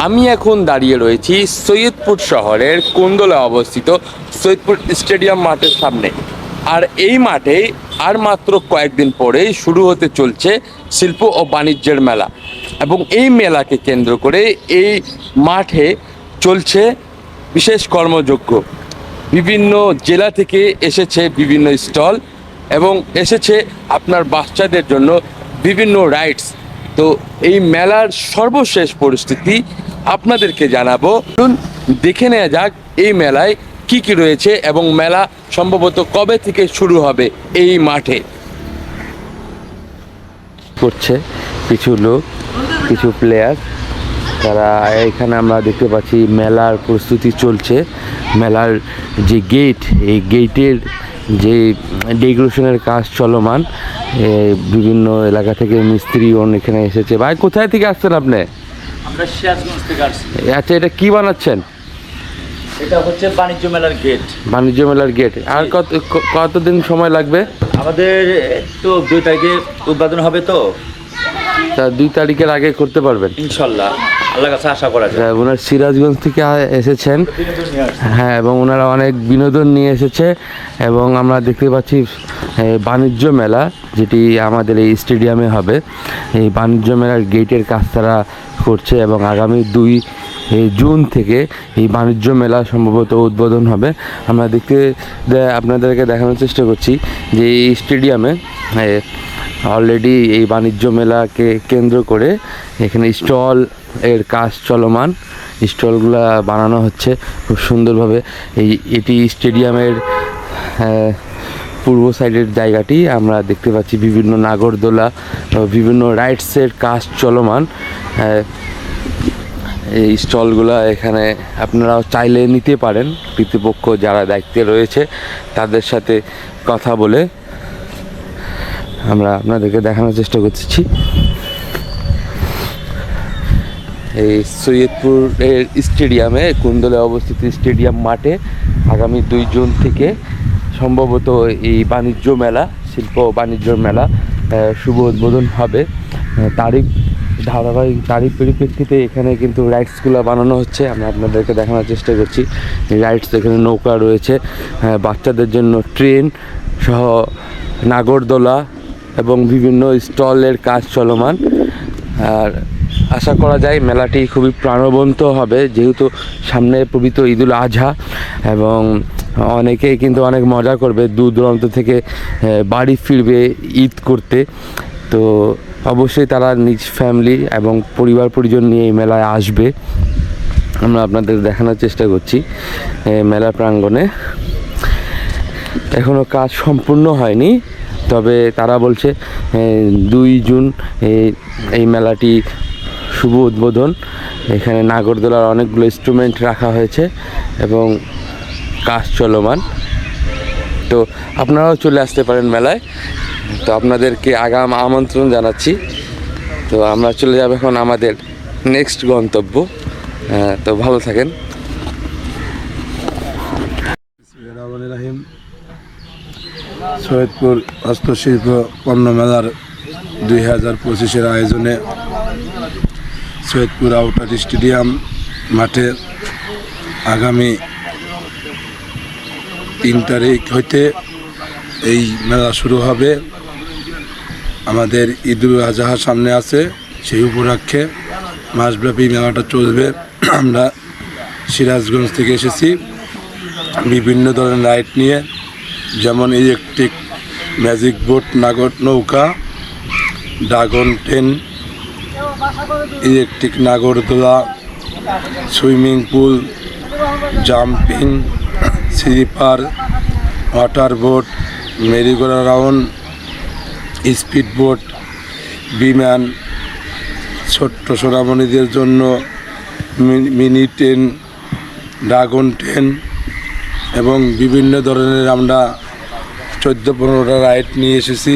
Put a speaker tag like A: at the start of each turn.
A: আমি এখন দাঁড়িয়ে রয়েছি সৈয়দপুর শহরের কোন্দলায় অবস্থিত সৈয়দপুর স্টেডিয়াম মাঠের সামনে। আর এই মাঠে আর মাত্র কয়েকদিন পরেই শুরু হতে চলছে শিল্প ও বাণিজ্যের মেলা, এবং এই মেলাকে কেন্দ্র করে এই মাঠে চলছে বিশেষ কর্মযজ্ঞ। বিভিন্ন জেলা থেকে এসেছে বিভিন্ন স্টল, এবং এসেছে আপনার বাচ্চাদের জন্য বিভিন্ন রাইডস। তো এই মেলার সর্বশেষ পরিস্থিতি আপনাদেরকে জানাবো। দেখে নেওয়া যাক এই মেলায় কি কি রয়েছে, এবং মেলা সম্ভবত কবে থেকে শুরু হবে এই মাঠে। করছে কিছু লোক, কিছু প্লেয়ার, তারা এখানে আমরা দেখতে পাচ্ছি মেলার প্রস্তুতি চলছে। মেলার যে গেট, এই গেটের যে ডেকোরেশনের কাজ চলমান। বিভিন্ন এলাকা থেকে মিস্ত্রিগণ এখানে এসেছে। ভাই, কোথায় থেকে আসছেন আপনি?
B: আমরা সিরাজগঞ্জ থেকে আসছি।
A: আচ্ছা, এটা কি বানাচ্ছেন?
B: এটা হচ্ছে বাণিজ্য মেলার গেট।
A: বাণিজ্য মেলার গেট। আর কতদিন সময় লাগবে?
B: আমাদের তো 2 তারিখে উদ্বোধন হবে, তো
A: তা 2 তারিখের আগে করতে পারবেন
B: ইনশাল্লাহ, আল্লাহর কাছে আশা করা যায়।
A: ওনার সিরাজগঞ্জ থেকে এসেছেন, হ্যাঁ, এবং ওনারা অনেক বিনোদন নিয়ে এসেছে। এবং আমরা দেখতে পাচ্ছি বাণিজ্য মেলা, যেটি আমাদের এই স্টেডিয়ামে হবে। এই বাণিজ্য মেলার গেটের কাজ তারা করছে, এবং আগামী 2 জুন থেকে এই বাণিজ্য মেলা সম্ভবত উদ্বোধন হবে। আমরা আপনাদেরকে দেখানোর চেষ্টা করছি যে এই স্টেডিয়ামে অলরেডি এই বাণিজ্য মেলাকে কেন্দ্র করে এখানে স্টল এর কাজ চলমান। স্টলগুলো বানানো হচ্ছে খুব সুন্দরভাবে। এটি স্টেডিয়ামের পূর্ব সাইডের জায়গাটি। আমরা দেখতে পাচ্ছি বিভিন্ন নাগরদোলা, বিভিন্ন রাইডসের কাজ চলমান। এই স্টলগুলো এখানে আপনারাও চাইলে নিতে পারেন। কর্তৃপক্ষ যারা দায়িত্বে রয়েছে তাদের সাথে কথা বলে আমরা আপনাদেরকে দেখানোর চেষ্টা করছি। এই সৈয়দপুরের স্টেডিয়ামে, কুন্দলে অবস্থিত স্টেডিয়াম মাঠে আগামী 2 জুন থেকে সম্ভবত এই বাণিজ্য মেলা, শিল্প বাণিজ্য মেলা শুভ উদ্বোধন হবে। ধারাবাহিক তারিখ পরিপ্রেক্ষিতে এখানে কিন্তু রাইডসগুলো বানানো হচ্ছে। আমরা আপনাদেরকে দেখানোর চেষ্টা করছি। রাইডস, এখানে নৌকা রয়েছে, বাচ্চাদের জন্য ট্রেন সহ নাগরদোলা, এবং বিভিন্ন স্টলের কাজ চলমান। আর আশা করা যায় মেলাটি খুবই প্রাণবন্ত হবে, যেহেতু সামনে পবিত্র ঈদুল আজহা, এবং অনেকেই কিন্তু অনেক মজা করবে, দূর দূরান্ত থেকে বাড়ি ফিরবে ঈদ করতে। তো অবশ্যই তারা নিজ ফ্যামিলি এবং পরিবার পরিজন নিয়ে এই মেলায় আসবে। আমরা আপনাদের দেখানোর চেষ্টা করছি মেলা প্রাঙ্গণে। এখনও কাজ সম্পূর্ণ হয়নি, তবে তারা বলছে 2 জুন এই মেলাটি শুভ উদ্বোধন। এখানে নাগরদোলার অনেকগুলো ইনস্ট্রুমেন্ট রাখা হয়েছে এবং কাজ চলমান। তো আপনারাও চলে আসতে পারেন মেলায়। তো আপনাদেরকে আগাম আমন্ত্রণ জানাচ্ছি। তো আমরা চলে যাব এখন আমাদের নেক্সট গন্তব্য। তো ভালো থাকেন।
C: সৈয়দপুর হস্তশিল্প পণ্য মেলার 2025-এর আয়োজনে সৈয়দপুর আউটার স্টেডিয়াম মাঠে আগামী 3 তারিখ হইতে এই মেলা শুরু হবে। আমাদের ঈদুল আজহা সামনে আছে, সেই উপলক্ষে মাসব্যাপী মেলাটা চলবে। আমরা সিরাজগঞ্জ থেকে এসেছি বিভিন্ন ধরনের রাইড নিয়ে, যেমন ইলেকট্রিক ম্যাজিক বোট, নৌকা, ড্রাগন ট্রেন, ইলেকট্রিক নাগরদোলা, swimming pool, jumping, slipper, water boat, merry go round, speed boat, বিমান, ছোট্ট সোনামণিদের জন্য মিনি ট্রেন, ড্রাগন ট্রেন, এবং বিভিন্ন ধরনের আমরা 14-15টা রাইড নিয়ে এসেছি।